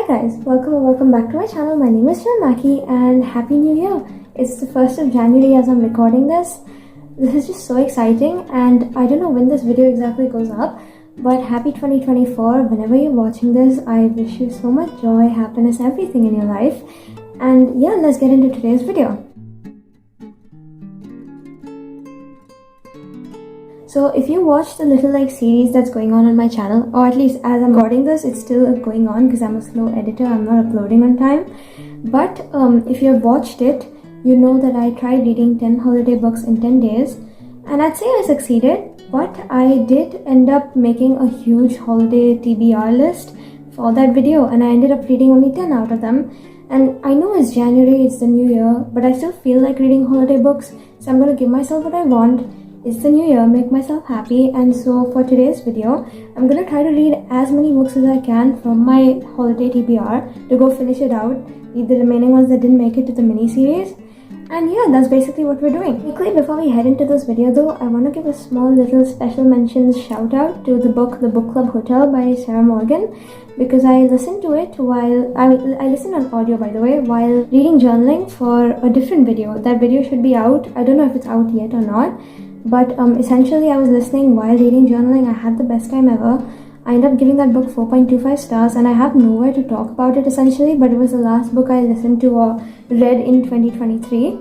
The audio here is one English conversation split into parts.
Hi guys, welcome back to my channel. My name is Mackie and Happy New Year. It's the 1st of January as I'm recording this. This is just so exciting and I don't know when this video exactly goes up, but happy 2024. Whenever you're watching this, I wish you so much joy, happiness, everything in your life. And yeah, let's get into today's video. So if you watch the little series that's going on my channel, or at least as I'm recording this, it's still going on because I'm a slow editor, I'm not uploading on time. But if you've watched it, you know that I tried reading 10 holiday books in 10 days. And I'd say I succeeded, but I did end up making a huge holiday TBR list for that video. And I ended up reading only 10 out of them. And I know it's January, it's the new year, but I still feel like reading holiday books. So I'm going to give myself what I want. It's the new year, make myself happy, and so for today's video, I'm gonna try to read as many books as I can from my holiday TBR to go finish it out, read the remaining ones that didn't make it to the mini-series. And yeah, that's basically what we're doing. Quickly, before we head into this video though, I want to give a small little special mentions shout out to the book The Book Club Hotel by Sarah Morgan, because I listened to it while, I listened on audio by the way, while reading journaling for a different video. That video should be out, I don't know if it's out yet or not. But essentially I was listening while reading journaling. I had the best time ever. I ended up giving that book 4.25 stars and I have nowhere to talk about it essentially, but it was the last book I listened to or read in 2023.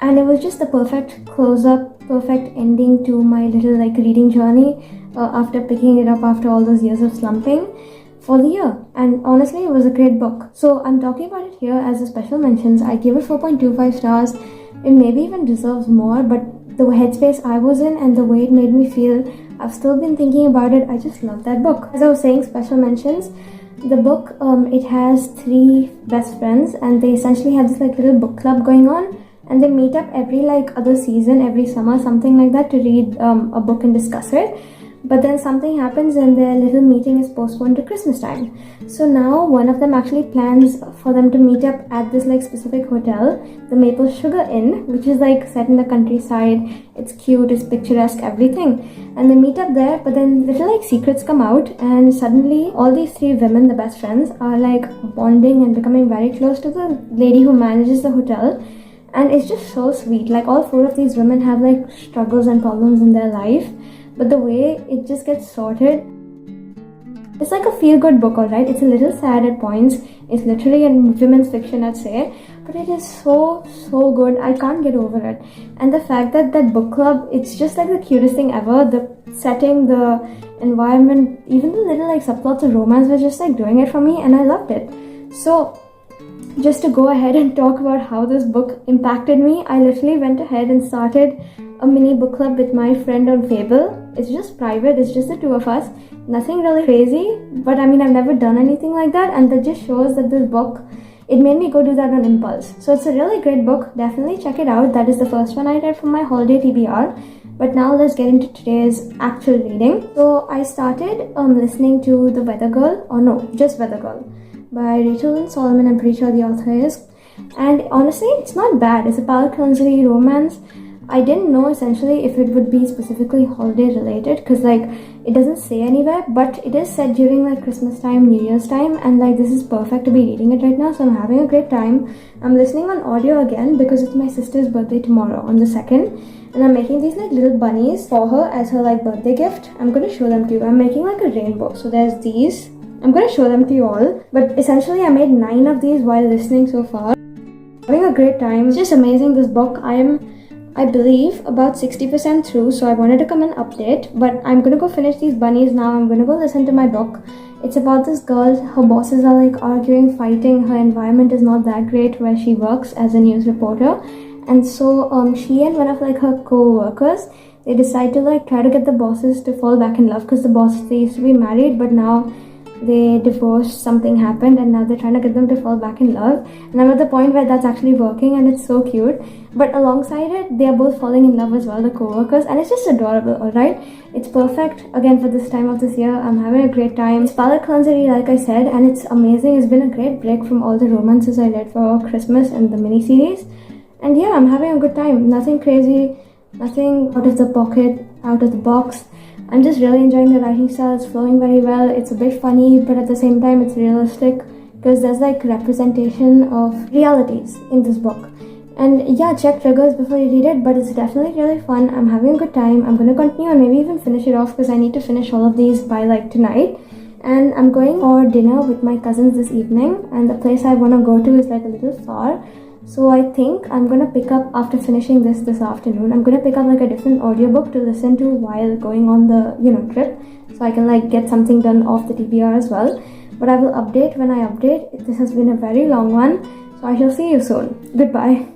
And it was just the perfect close-up, perfect ending to my little reading journey after picking it up after all those years of slumping for the year. And honestly, it was a great book. So I'm talking about it here as a special mentions. I gave it 4.25 stars. It maybe even deserves more, but the headspace I was in and the way it made me feel, I've still been thinking about it. I just love that book. As I was saying, special mentions. The book, it has 3 best friends and they essentially have this little book club going on, and they meet up every other season, every summer, something like that, to read a book and discuss it. But then something happens and their little meeting is postponed to Christmas time. So now one of them actually plans for them to meet up at this specific hotel, the Maple Sugar Inn, which is set in the countryside. It's cute, it's picturesque, everything. And they meet up there, but then little secrets come out, and suddenly all these 3 women, the best friends, are bonding and becoming very close to the lady who manages the hotel. And it's just so sweet. All 4 of these women have struggles and problems in their life, but the way it just gets sorted, it's a feel-good book, alright? It's a little sad at points. It's literally a women's fiction, I'd say, but it is so good. I can't get over it. And the fact that that book club, it's just the cutest thing ever. The setting, the environment, even the little subplots of romance were just doing it for me, and I loved it. So just to go ahead and talk about how this book impacted me, I literally went ahead and started a mini book club with my friend on Fable. It's just private, it's just the 2 of us. Nothing really crazy, but I mean, I've never done anything like that, and that just shows that this book, it made me go do that on impulse. So it's a really great book, definitely check it out. That is the first one I read from my holiday TBR. But now let's get into today's actual reading. So I started listening to The Weather Girl, or no, just Weather Girl, by Rachel Lynn Solomon, I'm pretty sure the author is. And honestly, it's not bad. It's a palate cleansery romance. I didn't know essentially if it would be specifically holiday related, because it doesn't say anywhere, but it is set during Christmas time, New Year's time, and this is perfect to be reading it right now, so I'm having a great time. I'm listening on audio again because it's my sister's birthday tomorrow on the 2nd, and I'm making these little bunnies for her as her birthday gift. I'm going to show them to you. I'm making a rainbow, so there's these. I'm going to show them to you all, but essentially I made 9 of these while listening so far. Having a great time. It's just amazing, this book. I believe about 60% through, so I wanted to come and update, but I'm gonna go finish these bunnies now. I'm gonna go listen to my book. It's about this girl, her bosses are arguing, fighting, her environment is not that great where she works as a news reporter, and so she and one of her co-workers, they decide to try to get the bosses to fall back in love, because the bosses, they used to be married, but now they divorced, something happened, and now they're trying to get them to fall back in love. And I'm at the point where that's actually working, and it's so cute. But alongside it, they are both falling in love as well, the co-workers, and it's just adorable, alright? It's perfect, again, for this time of this year. I'm having a great time. It's palate cleansery, like I said, and it's amazing. It's been a great break from all the romances I read for Christmas and the mini-series. And yeah, I'm having a good time. Nothing crazy, nothing out of the pocket, out of the box. I'm just really enjoying the writing style. It's flowing very well. It's a bit funny, but at the same time, it's realistic. because there's like representation of realities in this book. And yeah, check triggers before you read it, but it's definitely really fun. I'm having a good time. I'm gonna continue and maybe even finish it off because I need to finish all of these by like tonight. And I'm going for dinner with my cousins this evening, and the place I want to go to is like a little far. So I think I'm gonna pick up, after finishing this afternoon, I'm gonna pick up like a different audiobook to listen to while going on the trip, so I can like get something done off the TBR as well. But I will update when I update. This has been a very long one, so I shall see you soon. Goodbye.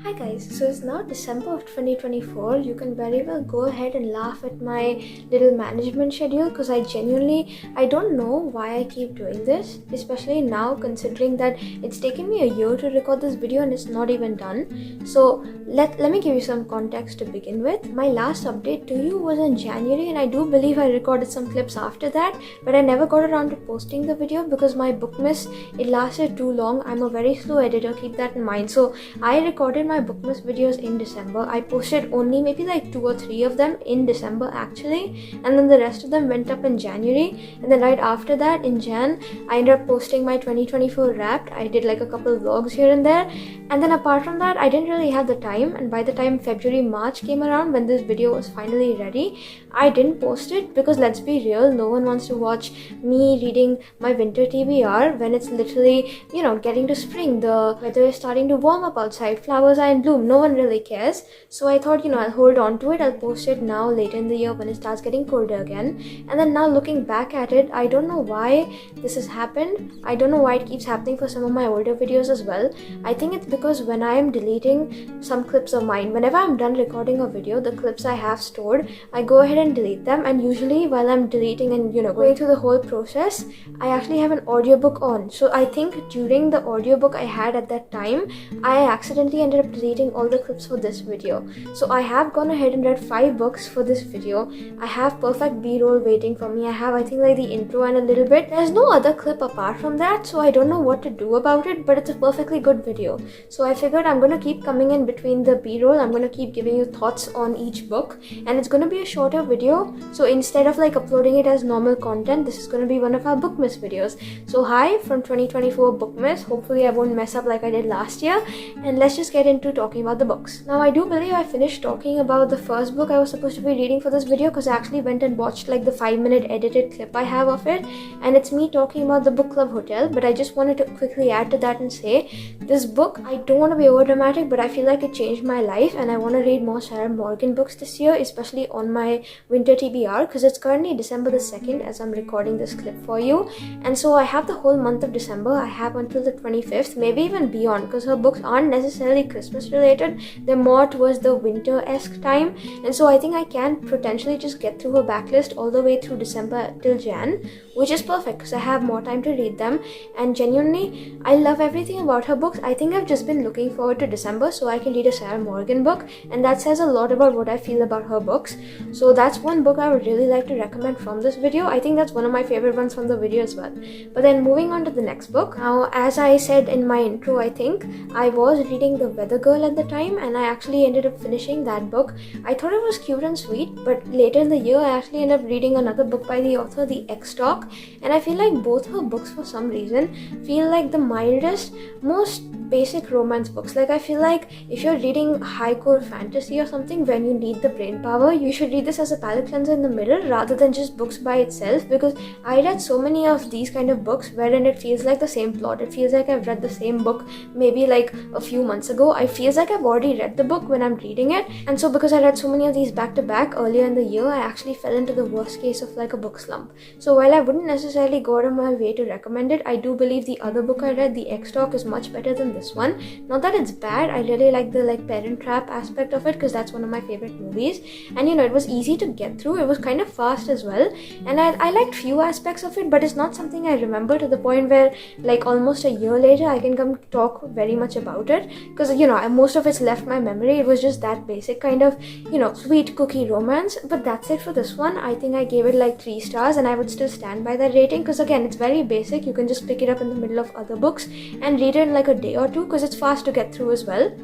Hi guys, so it's now December of 2024. You can very well go ahead and laugh at my little management schedule because I don't know why I keep doing this, especially now considering that it's taken me a year to record this video and it's not even done. So let me give you some context to begin with. My last update to you was in January, and I do believe I recorded some clips after that, but I never got around to posting the video because my book miss, it lasted too long. I'm a very slow editor, keep that in mind. So I recorded my bookmas videos in December. I posted only maybe like 2 or 3 of them in December actually, and then the rest of them went up in January. And then right after that in Jan, I ended up posting my 2024 wrapped. I did like a couple vlogs here and there, and then apart from that I didn't really have the time. And by the time February, March came around, when this video was finally ready, I didn't post it because let's be real, no one wants to watch me reading my winter TBR when it's literally, getting to spring. The weather is starting to warm up outside, flowers are in bloom, no one really cares. So I thought, I'll hold on to it. I'll post it now later in the year when it starts getting colder again. And then now looking back at it, I don't know why this has happened. I don't know why it keeps happening for some of my older videos as well. I think it's because when I am deleting some clips of mine, whenever I'm done recording a video, the clips I have stored, I go ahead and delete them. And usually while I'm deleting and going through the whole process, I actually have an audiobook on. So I think during the audiobook I had at that time, I accidentally ended up deleting all the clips for this video. So I have gone ahead and read 5 books for this video. I have perfect b-roll waiting for me. I have, I think, like the intro and a little bit. There's no other clip apart from that, so I don't know what to do about it, but it's a perfectly good video. So I figured I'm gonna keep coming in between the b-roll. I'm gonna keep giving you thoughts on each book, and it's gonna be a shorter video. So instead of like uploading it as normal content, this is gonna be one of our book miss videos. So hi from 2024 book miss. Hopefully I won't mess up like I did last year, and let's just get into talking about the books. Now I do believe I finished talking about the first book I was supposed to be reading for this video because I actually went and watched like the 5-minute edited clip I have of it, and it's me talking about the book club hotel. But I just wanted to quickly add to that and say this book, I don't want to be over dramatic, but I feel like it changed my life, and I want to read more Sarah Morgan books this year, especially on my winter TBR, because it's currently December the 2nd as I'm recording this clip for you. And so I have the whole month of December. I have until the 25th, maybe even beyond, because her books aren't necessarily Christmas related, they're more towards the winter-esque time. And so I think I can potentially just get through her backlist all the way through December till Jan, which is perfect because I have more time to read them. And genuinely, I love everything about her books. I think I've just been looking forward to December so I can read a Sarah Morgan book, and that says a lot about what I feel about her books. So that's one book I would really like to recommend from this video. I think that's one of my favorite ones from the video as well. But then moving on to the next book. Now, as I said in my intro, I think I was reading The Weather Girl at the time, and I actually ended up finishing that book. I thought it was cute and sweet, but later in the year I actually ended up reading another book by the author, The X-Talk, and I feel like both her books for some reason feel like the mildest, most basic romance books. Like I feel like if you're reading hardcore fantasy or something when you need the brain power, you should read this as a palate cleanser in the middle rather than just books by itself, because I read so many of these kind of books wherein it feels like the same plot. It feels like I've read the same book maybe like a few months ago. I feels like I've already read the book when I'm reading it, and so because I read so many of these back to back earlier in the year, I actually fell into the worst case of like a book slump. So while I wouldn't necessarily go out of my way to recommend it, I do believe the other book I read, The X-Talk, is much better better than this one. Not that it's bad, I really like the like Parent Trap aspect of it because that's one of my favorite movies, and you know, it was easy to get through, it was kind of fast as well, and I liked few aspects of it, but it's not something I remember to the point where like almost a year later I can come talk very much about it, because you know, most of it's left my memory. It was just that basic kind of, you know, sweet cookie romance. But that's it for this one. I think I gave it like 3 stars, and I would still stand by that rating because again, it's very basic. You can just pick it up in the middle of other books and read it in like a day or two because it's fast to get through as well.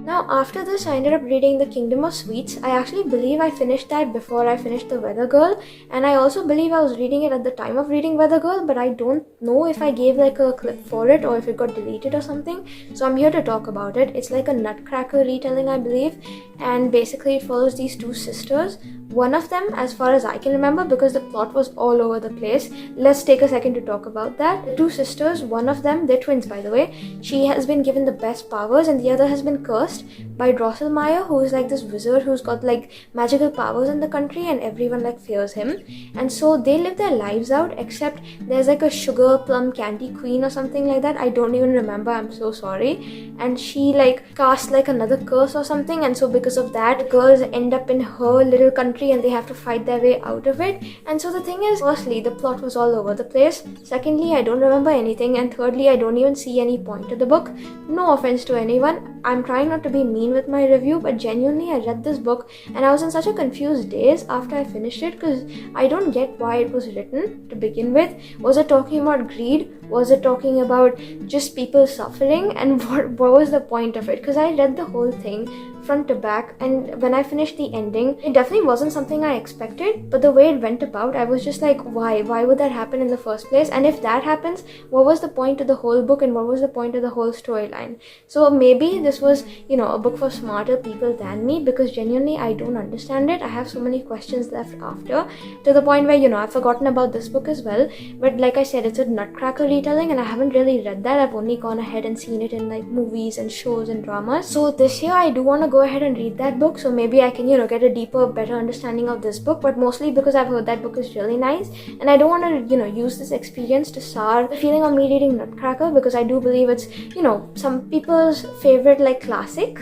Now after this, I ended up reading The Kingdom of Sweets. I actually believe I finished that before I finished The Weather Girl, and I also believe I was reading it at the time of reading Weather Girl, but I don't know if I gave like a clip for it or if it got deleted or something, so I'm here to talk about it. It's like a Nutcracker retelling, I believe, and basically it follows these 2 sisters. One of them, as far as I can remember, because the plot was all over the place, let's take a second to talk about that. The 2 sisters, one of them, they're twins by the way, she has been given the best powers and the other has been cursed by Drosselmeyer, who is like this wizard who's got like magical powers in the country and everyone like fears him. And so they live their lives out, except there's like a sugar plum candy queen or something like that. I don't even remember, I'm so sorry. And she like cast like another curse or something, and so because of that, the girls end up in her little country and they have to fight their way out of it. And so the thing is, firstly, the plot was all over the place. Secondly, I don't remember anything. And thirdly, I don't even see any point to the book. No offense to anyone. I'm trying not to be mean with my review, but genuinely I read this book and I was in such a confused daze after I finished it because I don't get why it was written to begin with. Was it talking about greed? Was it talking about just people suffering? And what was the point of it? Because I read the whole thing front to back, and when I finished the ending, it definitely wasn't something I expected, but the way it went about, I was just like, why would that happen in the first place? And if that happens, what was the point to the whole book and what was the point of the whole storyline? So maybe this was, you know, a book for smarter people than me, because genuinely I don't understand it. I have so many questions left after, to the point where, you know, I've forgotten about this book as well. But like I said, it's a Nutcracker retelling and I haven't really read that. I've only gone ahead and seen it in like movies and shows and dramas. So this year I do want to go ahead and read that book, so maybe I can, you know, get a deeper, better understanding of this book, but mostly because I've heard that book is really nice and I don't want to, you know, use this experience to sour the feeling of me reading Nutcracker, because I do believe it's, you know, some people's favorite like classic.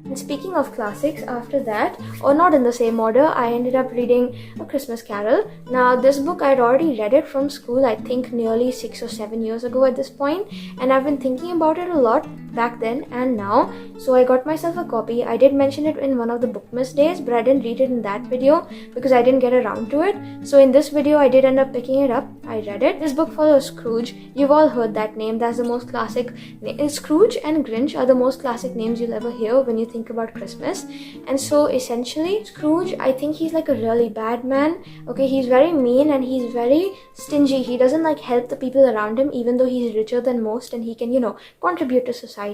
And speaking of classics, after that, or not in the same order, I ended up reading A Christmas Carol. Now this book, I had already read it from school, I think nearly 6 or 7 years ago at this point, and I've been thinking about it a lot back then and now, so I got myself a copy. I did mention it in one of the Bookmas days, but I didn't read it in that video because I didn't get around to it. So in this video I did end up picking it up. I read it. This book follows Scrooge. You've all heard that name. That's the most classic name. Scrooge and Grinch are the most classic names you'll ever hear when you think about Christmas. And so essentially, Scrooge, I think he's like a really bad man. Okay, he's very mean and he's very stingy. He doesn't like help the people around him, even though he's richer than most and he can, you know, contribute to society.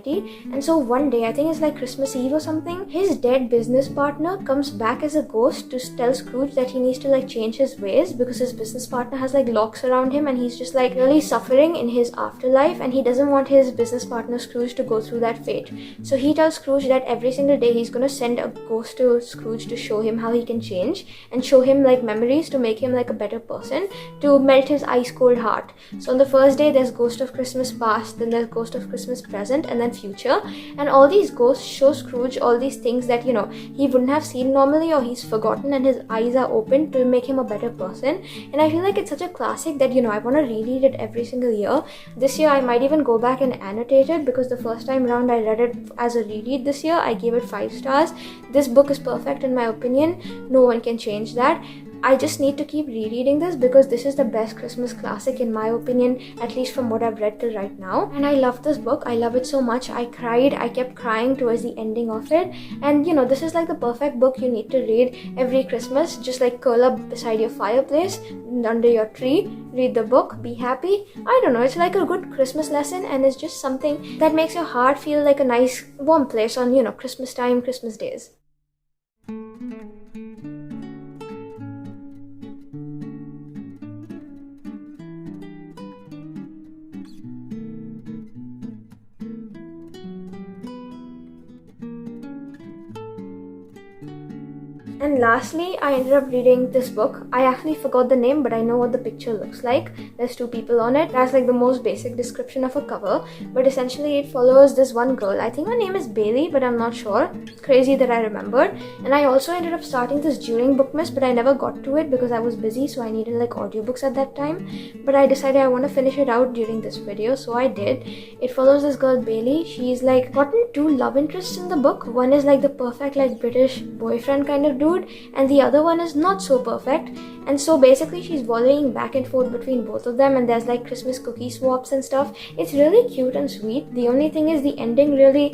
And so one day, I think it's like Christmas Eve or something, his dead business partner comes back as a ghost to tell Scrooge that he needs to like change his ways because his business partner has like locks around him and he's just like really suffering in his afterlife, and he doesn't want his business partner Scrooge to go through that fate. So he tells Scrooge that every single day he's gonna send a ghost to Scrooge to show him how he can change and show him like memories to make him like a better person, to melt his ice cold heart. So on the first day there's Ghost of Christmas Past, then there's Ghost of Christmas Present, and then Future, and all these ghosts show Scrooge all these things that, you know, he wouldn't have seen normally or he's forgotten, and his eyes are open to make him a better person. And I feel like it's such a classic that, you know, I want to reread it every single year. This year I might even go back and annotate it, because the first time around I read it as a reread this year. I gave it 5 stars. This book is perfect in my opinion. No one can change that. I just need to keep rereading this because this is the best Christmas classic in my opinion, at least from what I've read till right now. And I love this book. I love it so much. I kept crying towards the ending of it. And this is like the perfect book you need to read every Christmas. Just like curl up beside your fireplace, under your tree, read the book, be happy. I don't know, it's like a good Christmas lesson, and it's just something that makes your heart feel like a nice warm place on Christmas time, Christmas days. And lastly, I ended up reading this book. I actually forgot the name, but I know what the picture looks like. There's two people on it. That's like the most basic description of a cover. But essentially, it follows this one girl. I think her name is Bailey, but I'm not sure. Crazy that I remembered. And I also ended up starting this during Bookmas, but I never got to it because I was busy, so I needed like audiobooks at that time. But I decided I want to finish it out during this video, so I did. It follows this girl Bailey. She's like gotten two love interests in the book. One is like the perfect like British boyfriend kind of dude, and the other one is not so perfect. And so basically she's volleying back and forth between both of them, and there's like Christmas cookie swaps and stuff. It's really cute and sweet. The only thing is the ending really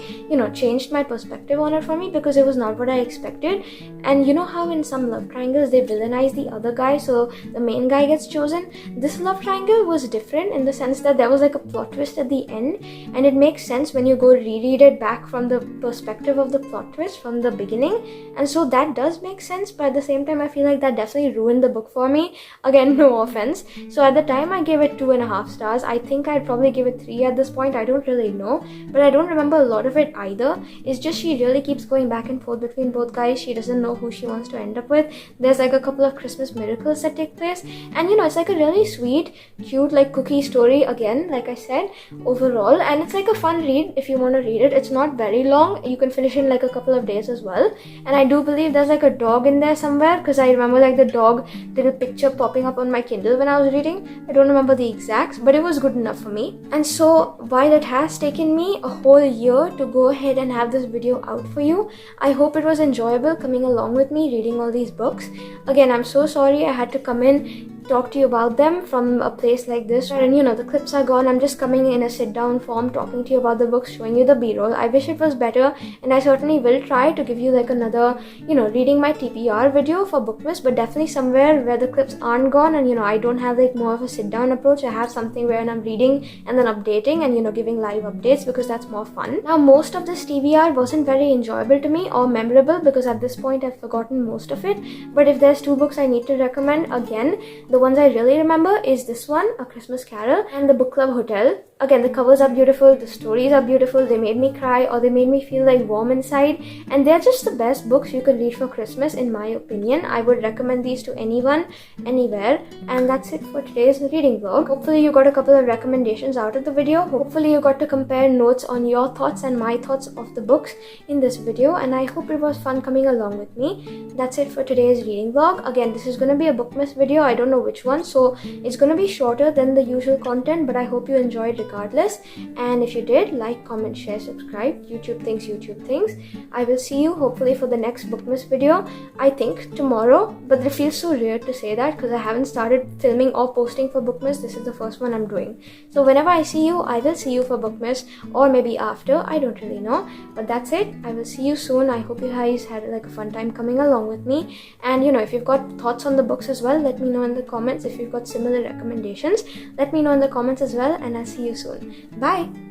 changed my perspective on it for me, because it was not what I expected. And you know how in some love triangles they villainize the other guy, so the main guy gets chosen? This love triangle was different in the sense that there was like a plot twist at the end, and it makes sense when you go reread it back from the perspective of the plot twist from the beginning. And so that does make sense, but at the same time I feel like that definitely ruined the book for me. Again, no offense. So at the time I gave it 2.5 stars. I think I'd probably give it 3 at this point. I don't really know, but I don't remember a lot of it either. It's just she really keeps going back and forth between both guys. She doesn't know who she wants to end up with. There's like a couple of Christmas miracles that take place, and it's like a really sweet, cute like cookie story again, like I said, overall. And it's like a fun read if you want to read it. It's not very long. You can finish in like a couple of days as well. And I do believe there's like a dog in there somewhere, because I remember like the dog little picture popping up on my Kindle when I was reading. I don't remember the exacts, but it was good enough for me. And so while it has taken me a whole year to go ahead and have this video out for you, I hope it was enjoyable coming along with me reading all these books. Again, I'm so sorry I had to come in talk to you about them from a place like this, and the clips are gone. I'm just coming in a sit down form talking to you about the books, showing you the b-roll. I wish it was better, and I certainly will try to give you like another reading my TPR video for Bookmas, but definitely somewhere where the clips aren't gone, and I don't have like more of a sit down approach. I have something where I'm reading and then updating and giving live updates, because that's more fun. Now most of this TBR wasn't very enjoyable to me or memorable, because at this point I've forgotten most of it. But if there's 2 books I need to recommend, again, the ones I really remember is this one, A Christmas Carol, and The Book Club Hotel. Again, the covers are beautiful, the stories are beautiful, they made me cry or they made me feel like warm inside, and they're just the best books you could read for Christmas in my opinion. I would recommend these to anyone, anywhere. And that's it for today's reading vlog. Hopefully you got a couple of recommendations out of the video. Hopefully you got to compare notes on your thoughts and my thoughts of the books in this video, and I hope it was fun coming along with me. That's it for today's reading vlog. Again, this is going to be a Bookmas video. I don't know which one, so it's going to be shorter than the usual content, but I hope you enjoyed regardless. And if you did, like, comment, share, subscribe. YouTube things. I will see you hopefully for the next Bookmas video, I think tomorrow, but it feels so weird to say that because I haven't started filming or posting for Bookmas. This is the first one I'm doing. So whenever I see you, I will see you for Bookmas, or maybe after, I don't really know. But that's it. I will see you soon. I hope you guys had like a fun time coming along with me. And if you've got thoughts on the books as well, let me know in the comments. If you've got similar recommendations, let me know in the comments as well, and I'll see you soon. Bye!